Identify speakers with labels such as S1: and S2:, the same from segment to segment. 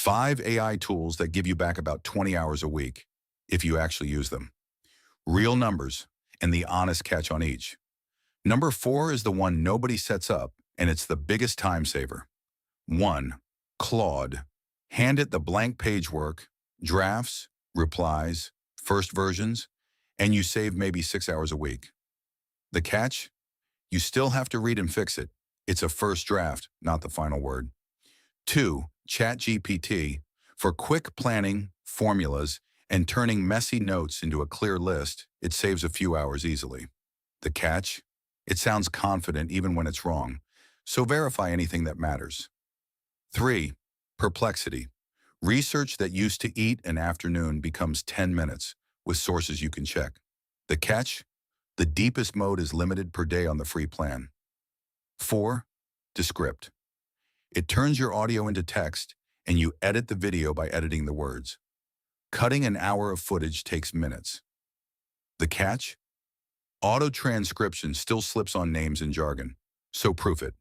S1: 5 AI tools that give you back about 20 hours a week, if you actually use them. Real numbers, and the honest catch on each. Number 4 is the one nobody sets up, and it's the biggest time saver. 1. Claude. Hand it the blank page work, drafts, replies, first versions, and you save maybe 6 hours a week. The catch? You still have to read and fix it. It's a first draft, not the final word. 2. ChatGPT. For quick planning, formulas, and turning messy notes into a clear list, it saves a few hours easily. The catch? It sounds confident even when it's wrong, so verify anything that matters. 3. Perplexity. Research that used to eat an afternoon becomes 10 minutes with sources you can check. The catch? The deepest mode is limited per day on the free plan. 4. Descript. It turns your audio into text, and you edit the video by editing the words. Cutting an hour of footage takes minutes. The catch? Auto-transcription still slips on names and jargon, so proof it.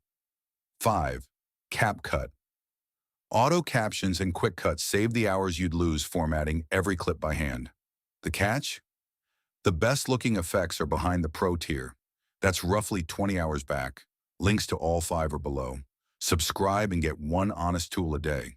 S1: 5. CapCut. Auto captions and quick cuts save the hours you'd lose formatting every clip by hand. The catch? The best-looking effects are behind the Pro tier. That's roughly 20 hours back. Links to all 5 are below. Subscribe and get one honest tool a day.